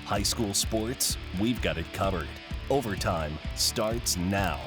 High school sports, we've got it covered. Overtime starts now.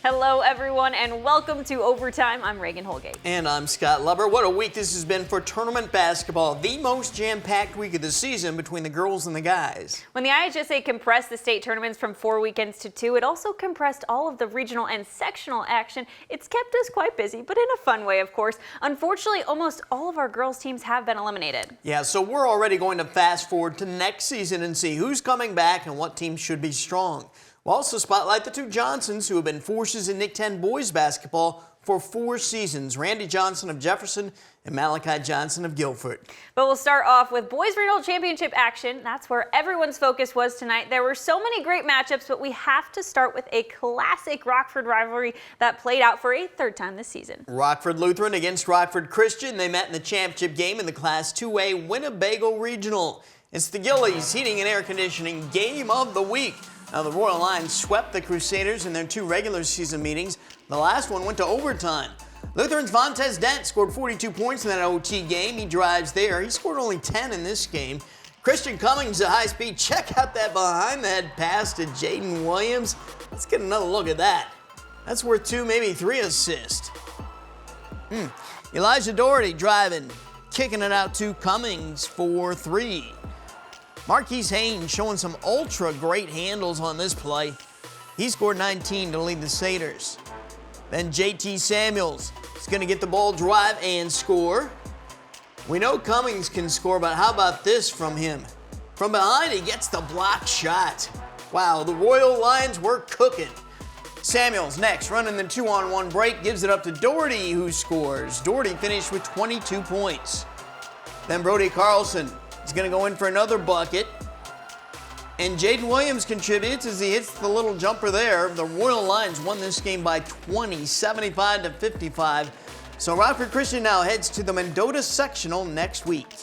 Hello, everyone, and welcome to Overtime. I'm Regan Holgate. And I'm Scott Leber. What a week this has been for tournament basketball. The most jam-packed week of the season between the girls and the guys. When the IHSA compressed the state tournaments from 4 weekends to 2, it also compressed all of the regional and sectional action. It's kept us quite busy, but in a fun way, of course. Unfortunately, almost all of our girls' teams have been eliminated. Yeah, so we're already going to fast forward to next season and see who's coming back and what teams should be strong. We'll also spotlight the two Johnsons who have been forces in Nick 10 boys basketball for 4 seasons. Randy Johnson of Jefferson and Malachi Johnson of Guilford. But we'll start off with boys regional championship action. That's where everyone's focus was tonight. There were so many great matchups, but we have to start with a classic Rockford rivalry that played out for a 3rd time this season. Rockford Lutheran against Rockford Christian. They met in the championship game in the Class 2A Winnebago Regional. It's the Gillies Heating and Air Conditioning Game of the Week. Now, the Royal Lions swept the Crusaders in their 2 regular season meetings. The last one went to overtime. Lutheran's Vontez Dent scored 42 points in that OT game. He drives there. He scored only 10 in this game. Christian Cummings, a high speed. Check out that behind the head pass to Jaden Williams. Let's get another look at that. That's worth 2, maybe 3 assists. Elijah Doherty driving, kicking it out to Cummings for 3. Marquise Haynes showing some ultra great handles on this play. He scored 19 to lead the Satyrs. Then JT Samuels is going to get the ball, drive, and score. We know Cummings can score, but how about this from him? From behind, he gets the block shot. Wow, the Royal Lions were cooking. Samuels next, running the 2-on-1 break, gives it up to Doherty, who scores. Doherty finished with 22 points. Then Brody Carlson is going to go in for another bucket. And Jaden Williams contributes as he hits the little jumper there. The Royal Lions won this game by 20, 75-55. So Rockford Christian now heads to the Mendota Sectional next week.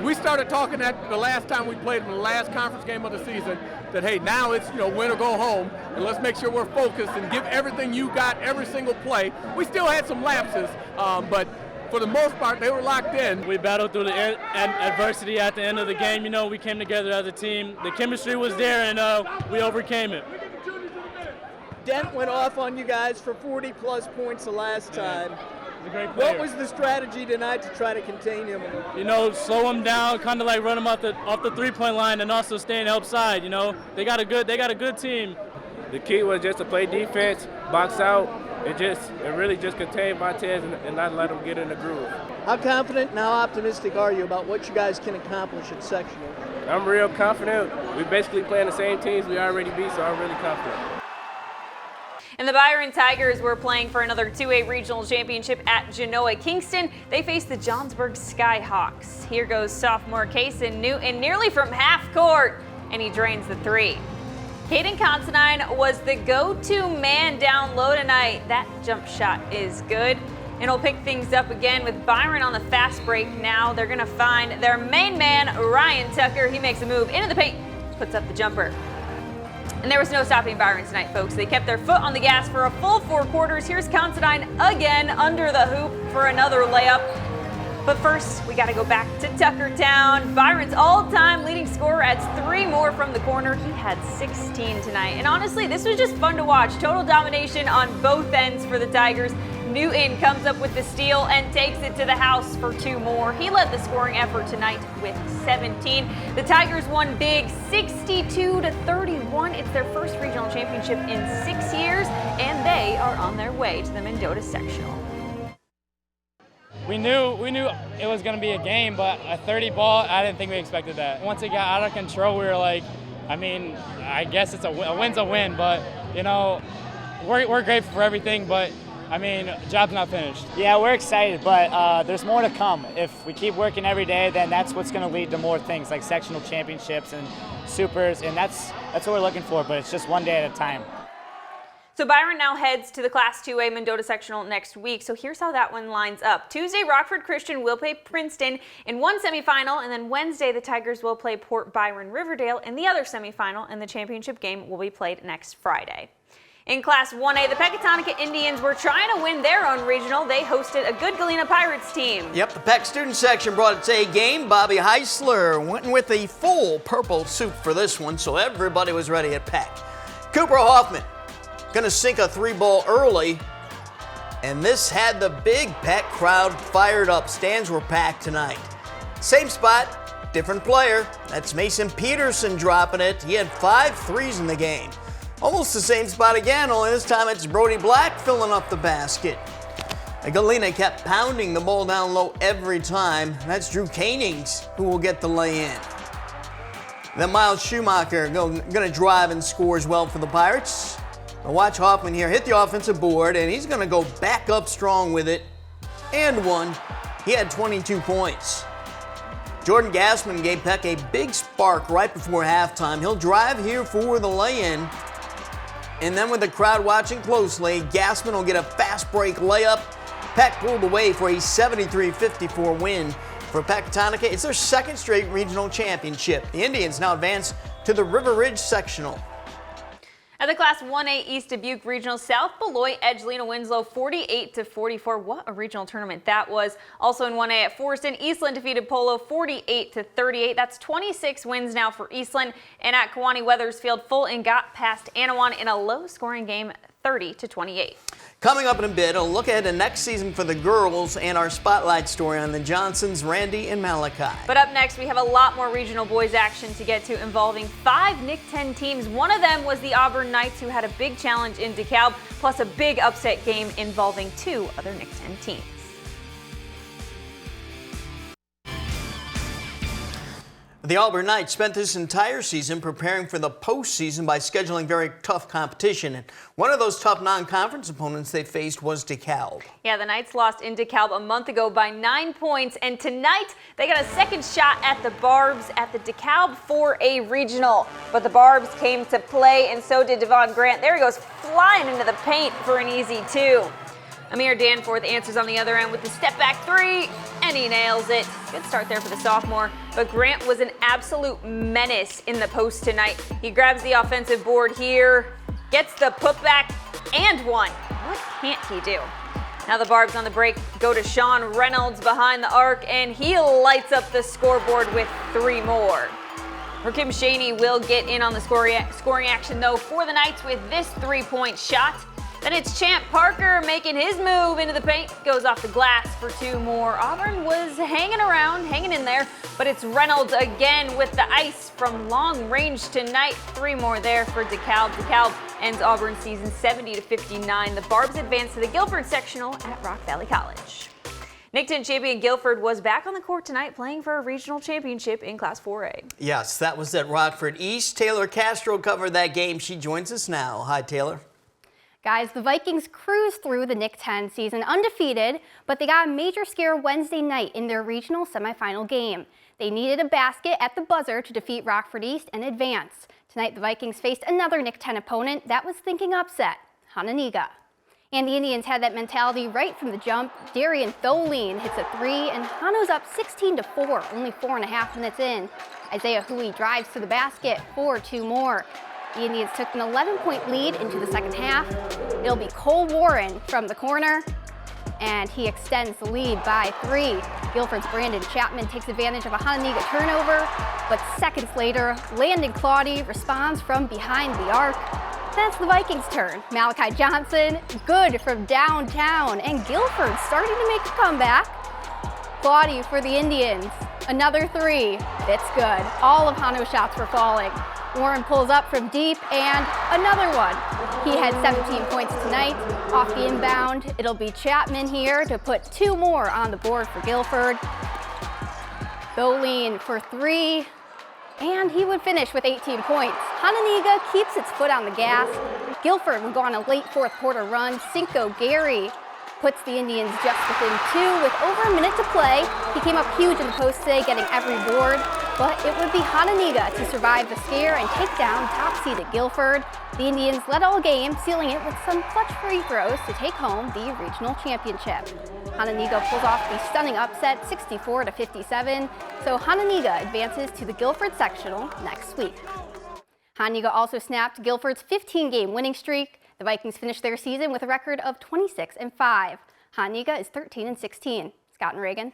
We started talking at the last time we played in the last conference game of the season that, hey, now it's, win or go home, and let's make sure we're focused and give everything you got every single play. We still had some lapses, but for the most part, they were locked in. We battled through the adversity at the end of the game. We came together as a team. The chemistry was there, and we overcame it. Dent went off on you guys for 40-plus points the last time. He's a great player. What was the strategy tonight to try to contain him? Slow him down, kind of like run him off the three-point line, and also stay in help side. They got a good team. The key was just to play defense, box out. It really just contained Vontez and not let him get in the groove. How confident and how optimistic are you about what you guys can accomplish at sectional? I'm real confident. We basically playing the same teams we already beat, so I'm really confident. And the Byron Tigers were playing for another 2A regional championship at Genoa Kingston. They faced the Johnsburg Skyhawks. Here goes sophomore Kason Newton nearly from half court, and he drains the 3. Caden Considine was the go-to man down low tonight. That jump shot is good. And we'll pick things up again with Byron on the fast break now. They're going to find their main man, Ryan Tucker. He makes a move into the paint, puts up the jumper. And there was no stopping Byron tonight, folks. They kept their foot on the gas for a full 4 quarters. Here's Considine again under the hoop for another layup. But first, we got to go back to Tuckertown. Byron's all-time leading scorer adds 3 more from the corner. He had 16 tonight. And honestly, this was just fun to watch. Total domination on both ends for the Tigers. Newton comes up with the steal and takes it to the house for 2 more. He led the scoring effort tonight with 17. The Tigers won big, 62-31. It's their first regional championship in 6 years, and they are on their way to the Mendota Sectional. We knew it was going to be a game, but a 30 ball, I didn't think we expected that. Once it got out of control, we were like, I guess it's a win's a win, but, we're grateful for everything, but, job's not finished. Yeah, we're excited, but there's more to come. If we keep working every day, then that's what's going to lead to more things like sectional championships and supers, and that's what we're looking for, but it's just one day at a time. So Byron now heads to the Class 2A Mendota Sectional next week. So here's how that one lines up. Tuesday, Rockford Christian will play Princeton in one semifinal, and then Wednesday, the Tigers will play Port Byron Riverdale in the other semifinal, and the championship game will be played next Friday. In Class 1A, the Pecatonica Indians were trying to win their own regional. They hosted a good Galena Pirates team. Yep, the Peck student section brought its A game. Bobby Heisler went with a full purple suit for this one, so everybody was ready at Peck. Cooper Hoffman gonna sink a 3-ball early, and this had the big Peck crowd fired up. Stands were packed tonight. Same spot, different player. That's Mason Peterson dropping it. He had 5 threes in the game. Almost the same spot again, only this time it's Brody Black filling up the basket. And Galena kept pounding the ball down low every time. That's Drew Canings who will get the lay-in. Then Miles Schumacher gonna drive and score as well for the Pirates. Now watch Hoffman here hit the offensive board, and he's gonna go back up strong with it. And one. He had 22 points. Jordan Gassman gave Peck a big spark right before halftime. He'll drive here for the lay-in. And then with the crowd watching closely, Gassman will get a fast break layup. Peck pulled away for a 73-54 win for Pecatonica. It's their second straight regional championship. The Indians now advance to the River Ridge Sectional. At the Class 1A East Dubuque Regional, South Beloit edged Lena Winslow 48-44. What a regional tournament that was. Also in 1A at Forston, Eastland defeated Polo 48-38. That's 26 wins now for Eastland. And at Kewanee Weathersfield, Fulton got past Anawan in a low-scoring game, 30-28. Coming up in a bit, a look ahead to next season for the girls and our spotlight story on the Johnsons, Randy and Malachi. But up next, we have a lot more regional boys action to get to involving 5 NIC-10 teams. One of them was the Auburn Knights, who had a big challenge in DeKalb, plus a big upset game involving 2 other NIC-10 teams. The Auburn Knights spent this entire season preparing for the postseason by scheduling very tough competition. And one of those tough non-conference opponents they faced was DeKalb. Yeah, the Knights lost in DeKalb a month ago by 9 points, and tonight they got a second shot at the Barbs at the DeKalb 4A Regional. But the Barbs came to play, and so did Devon Grant. There he goes, flying into the paint for an easy 2. Amir Danforth answers on the other end with the step-back 3, and he nails it. Good start there for the sophomore, but Grant was an absolute menace in the post tonight. He grabs the offensive board here, gets the putback, and 1. What can't he do? Now the Barbs on the break go to Sean Reynolds behind the arc, and he lights up the scoreboard with 3 more. Rakim Shaney will get in on the scoring action, though, for the Knights with this 3-point shot. Then it's Champ Parker making his move into the paint, goes off the glass for 2 more. Auburn was hanging around, hanging in there, but it's Reynolds again with the ice from long range tonight. 3 more there for DeKalb. DeKalb ends Auburn's season 70-59. The Barbs advance to the Guilford sectional at Rock Valley College. NIC-10 champion Guilford was back on the court tonight playing for a regional championship in Class 4A. Yes, that was at Rockford East. Taylor Castro covered that game. She joins us now. Hi, Taylor. Guys, the Vikings cruised through the NIC-10 season undefeated, but they got a major scare Wednesday night in their regional semifinal game. They needed a basket at the buzzer to defeat Rockford East and advance. Tonight, the Vikings faced another NIC-10 opponent that was thinking upset, Hononegah. And the Indians had that mentality right from the jump. Darian Tholine hits a 3, and Hano's up 16-4, only 4.5 minutes in. Isaiah Hui drives to the basket for 2 more. The Indians took an 11-point lead into the second half. It'll be Cole Warren from the corner, and he extends the lead by 3. Guilford's Brandon Chapman takes advantage of a Hononegah turnover, but seconds later, Landon Claudy responds from behind the arc. That's the Vikings' turn. Malachi Johnson, good from downtown, and Guilford starting to make a comeback. Claudy for the Indians, another 3. It's good. All of Hano's shots were falling. Warren pulls up from deep, and another one. He had 17 points tonight. Off the inbound, it'll be Chapman here to put 2 more on the board for Guilford. Tholine for 3, and he would finish with 18 points. Hononegah keeps its foot on the gas. Guilford would go on a late 4th quarter run. Cinco Gary puts the Indians just within 2 with over a minute to play. He came up huge in the post today, getting every board, but it would be Hononegah to survive the scare and take down top-seeded Guilford. The Indians led all game, sealing it with some clutch free throws to take home the regional championship. Hononegah pulls off the stunning upset, 64-57, so Hononegah advances to the Guilford sectional next week. Hononegah also snapped Guilford's 15-game winning streak. The Vikings finished their season with a record of 26-5. Honega is 13-16. Scott and Reagan.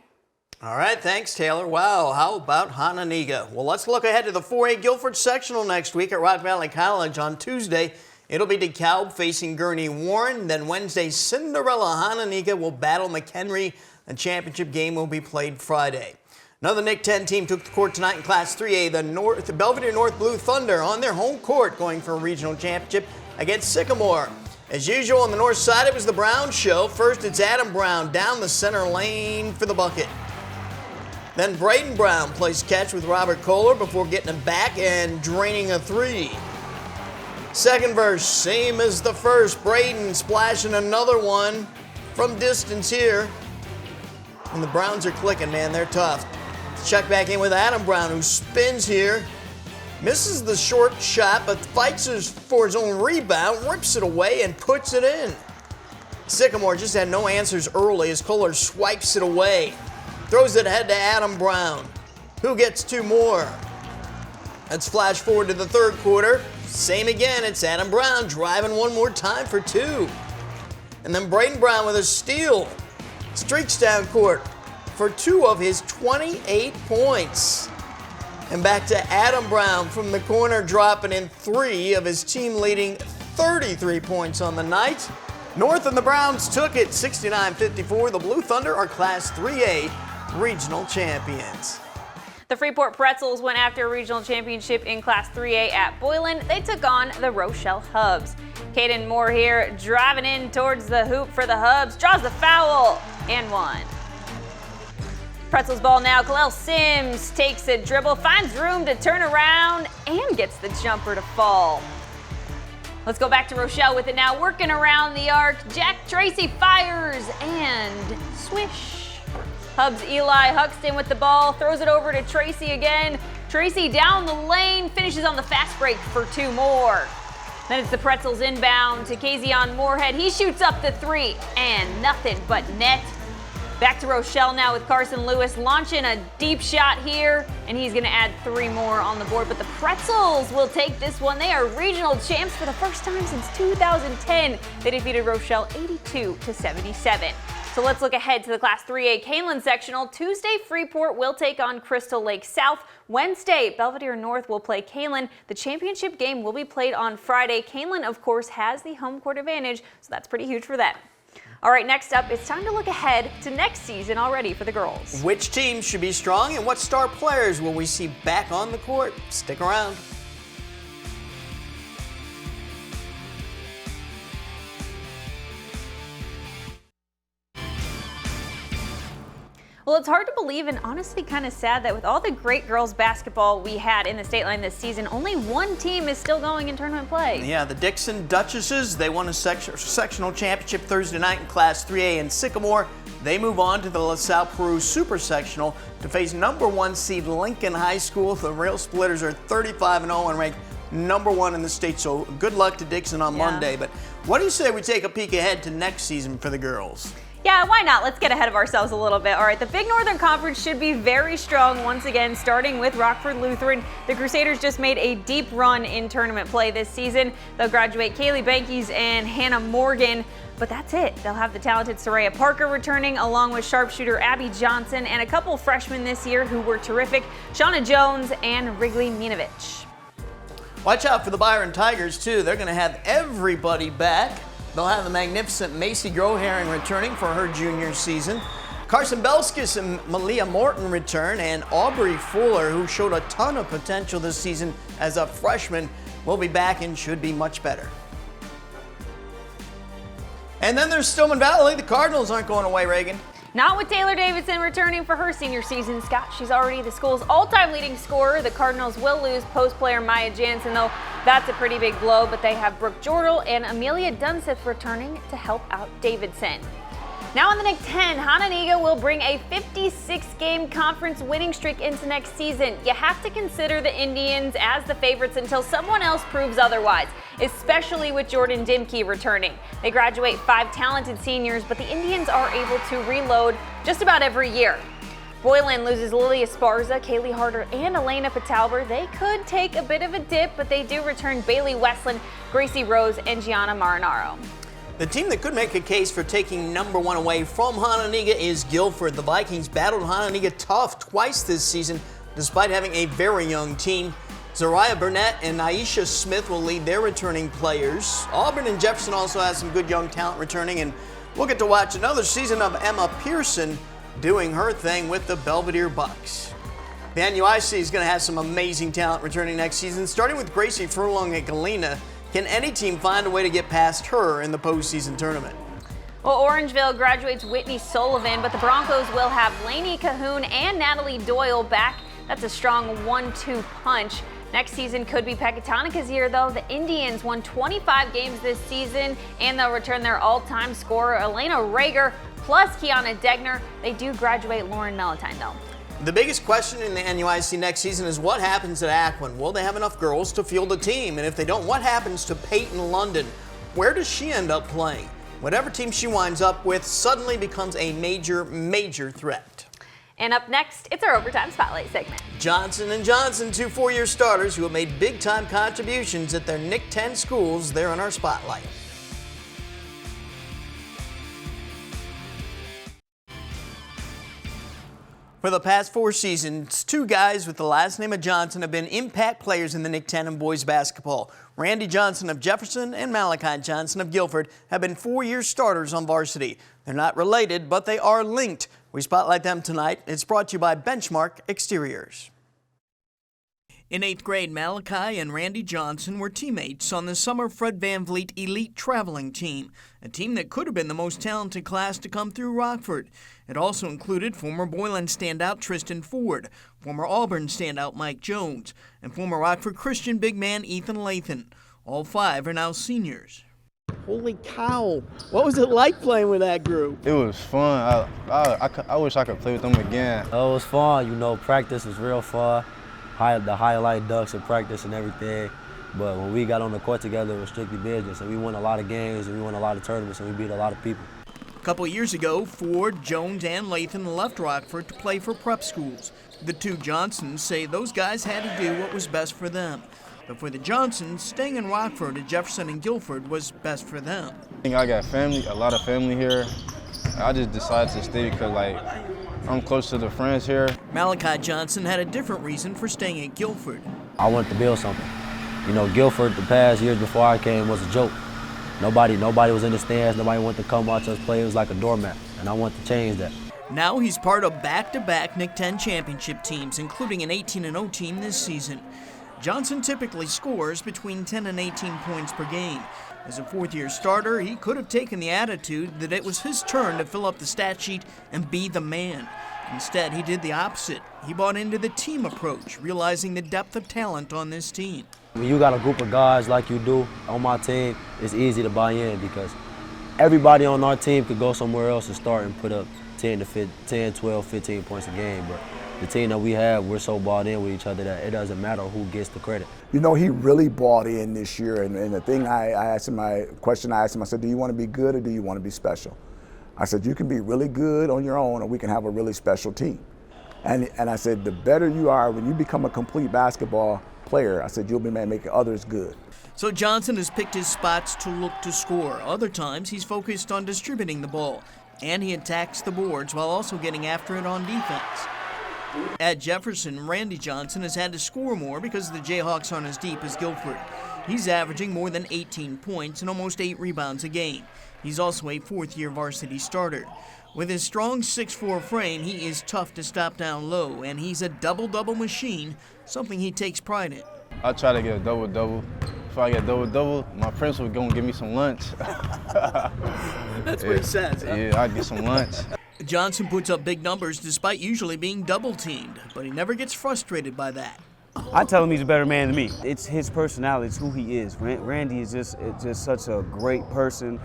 All right, thanks, Taylor. Wow, how about Honega? Well, let's look ahead to the 4A Guilford Sectional next week at Rock Valley College. On Tuesday, it'll be DeKalb facing Gurney Warren. Then Wednesday, Cinderella Honega will battle McHenry. The championship game will be played Friday. Another Nick 10 team took the court tonight in Class 3A. The Belvedere North Blue Thunder on their home court going for a regional championship against Sycamore. As usual on the north side, it was the Brown show. First, it's Adam Brown down the center lane for the bucket. Then Braden Brown plays catch with Robert Kohler before getting him back and draining a three. Second verse, same as the first. Braden splashing another one from distance here. And the Browns are clicking, man. They're tough. Check back in with Adam Brown, who spins here. Misses the short shot, but fights for his own rebound, rips it away, and puts it in. Sycamore just had no answers early as Kohler swipes it away. Throws it ahead to Adam Brown, who gets two more. Let's flash forward to the third quarter. Same again, it's Adam Brown driving one more time for two. And then Braden Brown with a steal. Streaks down court for two of his 28 points. And back to Adam Brown from the corner, dropping in three of his team-leading 33 points on the night. North and the Browns took it 69-54. The Blue Thunder are Class 3A regional champions. The Freeport Pretzels went after a regional championship in Class 3A at Boylan. They took on the Rochelle Hubs. Caden Moore here driving in towards the hoop for the Hubs, draws the foul, and one. Pretzels ball now. Kalel Sims takes a dribble, finds room to turn around, and gets the jumper to fall. Let's go back to Rochelle with it now. Working around the arc, Jack Tracy fires, and swish. Hubs Eli Huxton with the ball, throws it over to Tracy again. Tracy down the lane, finishes on the fast break for two more. Then it's the Pretzels inbound to Kazion Moorhead. He shoots up the three, and nothing but net. Back to Rochelle now with Carson Lewis launching a deep shot here, and he's going to add three more on the board. But the Pretzels will take this one. They are regional champs for the first time since 2010. They defeated Rochelle 82-77. So let's look ahead to the Class 3A Canelan sectional. Tuesday, Freeport will take on Crystal Lake South. Wednesday, Belvedere North will play Canelan. The championship game will be played on Friday. Canelan, of course, has the home court advantage, so that's pretty huge for them. All right, next up, it's time to look ahead to next season already for the girls. Which teams should be strong and what star players will we see back on the court? Stick around. Well, it's hard to believe and honestly kind of sad that with all the great girls basketball we had in the state line this season, only one team is still going in tournament play. Yeah, the Dixon Duchesses, they won a sectional championship Thursday night in Class 3A in Sycamore. They move on to the LaSalle Peru Super Sectional to face number one seed Lincoln High School. The Rail Splitters are 35-0 and ranked number one in the state, so good luck to Dixon on Monday. But what do you say we take a peek ahead to next season for the girls? Yeah, why not? Let's get ahead of ourselves a little bit. All right, the Big Northern Conference should be very strong once again, starting with Rockford Lutheran. The Crusaders just made a deep run in tournament play this season. They'll graduate Kaylee Bankies and Hannah Morgan, but that's it. They'll have the talented Soraya Parker returning, along with sharpshooter Abby Johnson and a couple freshmen this year who were terrific, Shauna Jones and Wrigley Minovich. Watch out for the Byron Tigers, too. They're going to have everybody back. They'll have the magnificent Macy Groharing returning for her junior season. Carson Belskis and Malia Morton return, and Aubrey Fuller, who showed a ton of potential this season as a freshman, will be back and should be much better. And then there's Stillman Valley. The Cardinals aren't going away, Reagan. Not with Taylor Davidson returning for her senior season, Scott. She's already the school's all-time leading scorer. The Cardinals will lose post player Maya Jansen, though that's a pretty big blow, but they have Brooke Jordal and Amelia Dunseth returning to help out Davidson. Now in the Nick 10, Hononegah will bring a 56-game conference winning streak into next season. You have to consider the Indians as the favorites until someone else proves otherwise, especially with Jordan Dimke returning. They graduate 5 talented seniors, but the Indians are able to reload just about every year. Boylan loses Lily Esparza, Kaylee Harder, and Elena Patalber. They could take a bit of a dip, but they do return Bailey Westland, Gracie Rose, and Gianna Marinaro. The team that could make a case for taking #1 away from Hononegah is Guilford. The Vikings battled Hononegah tough twice this season, despite having a very young team. Zariah Burnett and Aisha Smith will lead their returning players. Auburn and Jefferson also has some good young talent returning, and we'll get to watch another season of Emma Pearson doing her thing with the Belvedere Bucks. The NUIC is going to have some amazing talent returning next season, starting with Gracie Furlong at Galena. Can any team find a way to get past her in the postseason tournament? Well, Orangeville graduates Whitney Sullivan, but the Broncos will have Lainey Cahoon and Natalie Doyle back. That's a strong 1-2 punch. Next season could be Pecatonica's year, though. The Indians won 25 games this season, and they'll return their all-time scorer, Elena Rager, plus Kiana Degner. They do graduate Lauren Melantine, though. The biggest question in the NUIC next season is what happens at Akron. Will they have enough girls to field a team? And if they don't, what happens to Peyton London? Where does she end up playing? Whatever team she winds up with suddenly becomes a major, major threat. And up next, it's our Overtime Spotlight segment. Johnson & Johnson, 2 four-year starters who have made big-time contributions at their Nick 10 schools. They're in our spotlight. For the past 4 seasons, 2 guys with the last name of Johnson have been impact players in the Nick 10 and boys basketball. Randy Johnson of Jefferson and Malachi Johnson of Guilford have been 4-year starters on varsity. They're not related, but they are linked. We spotlight them tonight. It's brought to you by Benchmark Exteriors. In 8th grade, Malachi and Randy Johnson were teammates on the summer Fred Van Vliet Elite Traveling Team, a team that could have been the most talented class to come through Rockford. It also included former Boylan standout Tristan Ford, former Auburn standout Mike Jones, and former Rockford Christian big man Ethan Lathan. All 5 are now seniors. Holy cow. What was it like playing with that group? It was fun. I wish I could play with them again. It was fun. You know, practice was real fun. The highlight ducks of practice and everything. But when we got on the court together, it was strictly business. And we won a lot of games, and we won a lot of tournaments, and we beat a lot of people. A couple years ago, Ford, Jones, and Lathan left Rockford to play for prep schools. The 2 Johnsons say those guys had to do what was best for them. But for the Johnsons, staying in Rockford at Jefferson and Guilford was best for them. I think I got family, a lot of family here. I just decided to stay because, I'm close to the friends here. Malachi Johnson had a different reason for staying at Guilford. I wanted to build something. You know, Guilford, the past years before I came, was a joke. Nobody was in the stands. Nobody wanted to come watch us play. It was like a doormat, and I want to change that. Now he's part of back-to-back Nick 10 championship teams, including an 18-0 team this season. Johnson typically scores between 10 and 18 points per game. As a 4th-year starter, he could have taken the attitude that it was his turn to fill up the stat sheet and be the man. Instead, he did the opposite. He bought into the team approach, realizing the depth of talent on this team. When you got a group of guys like you do on my team, it's easy to buy in because everybody on our team could go somewhere else and start and put up 10, 12, 15 points a game. But the team that we have, we're so bought in with each other that it doesn't matter who gets the credit. You know, he really bought in this year, and the thing I asked him, I said, do you want to be good or do you want to be special? I said, you can be really good on your own or we can have a really special team. And I said, the better you are, when you become a complete basketball player, I said, you'll be making others good. So Johnson has picked his spots to look to score. Other times, he's focused on distributing the ball, and he attacks the boards while also getting after it on defense. At Jefferson, Randy Johnson has had to score more because the Jayhawks aren't as deep as Guilford. He's averaging more than 18 points and almost 8 rebounds a game. He's also a 4th-year varsity starter. With his strong 6'4" frame, he is tough to stop down low, and he's a double-double machine, something he takes pride in. I try to get a double-double. If I get a double-double, my principal is going to give me some lunch. That's what he says, huh? Yeah, I get some lunch. Johnson puts up big numbers despite usually being double-teamed, but he never gets frustrated by that. I tell him he's a better man than me. It's his personality, it's who he is. Randy is just such a great person.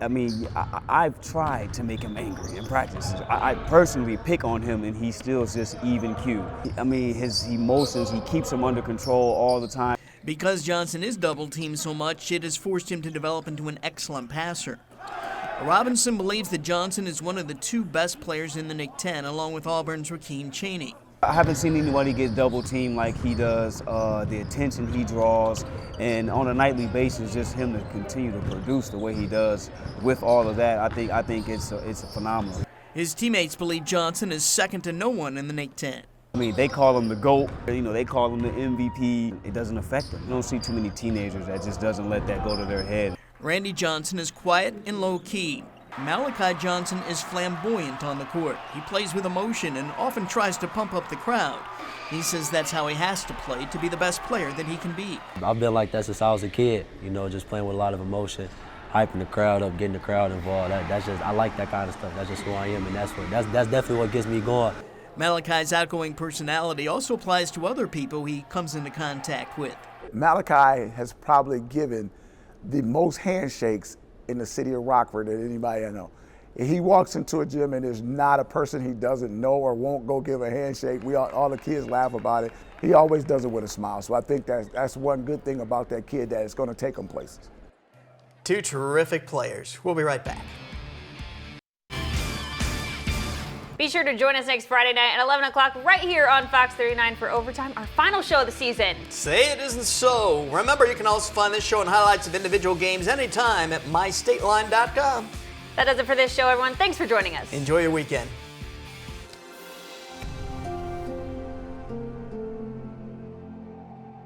I mean, I've tried to make him angry in practice. I personally pick on him and he still is just even cute. I mean, his emotions, he keeps them under control all the time. Because Johnson is double-teamed so much, it has forced him to develop into an excellent passer. Robinson believes that Johnson is one of the 2 best players in the Nick 10, along with Auburn's Rakeem Chaney. I haven't seen anybody get double teamed like he does, the attention he draws, and on a nightly basis, just him to continue to produce the way he does with all of that, I think it's phenomenal. His teammates believe Johnson is second to no one in the Nick 10. I mean, they call him the GOAT, they call him the MVP. It doesn't affect them. You don't see too many teenagers that just doesn't let that go to their head. Randy Johnson is quiet and low-key. Malachi Johnson is flamboyant on the court. He plays with emotion and often tries to pump up the crowd. He says that's how he has to play to be the best player that he can be. I've been like that since I was a kid, just playing with a lot of emotion, hyping the crowd up, getting the crowd involved. I like that kind of stuff. That's just who I am, and that's definitely what gets me going. Malachi's outgoing personality also applies to other people he comes into contact with. Malachi has probably given the most handshakes in the city of Rockford than anybody I know. If he walks into a gym and there's not a person he doesn't know or won't go give a handshake, all the kids laugh about it. He always does it with a smile. So I think that's one good thing about that kid, that it's going to take him places. 2 terrific players. We'll be right back. Be sure to join us next Friday night at 11 o'clock right here on Fox 39 for Overtime, our final show of the season. Say it isn't so. Remember, you can also find this show and highlights of individual games anytime at mystateline.com. That does it for this show, everyone. Thanks for joining us. Enjoy your weekend.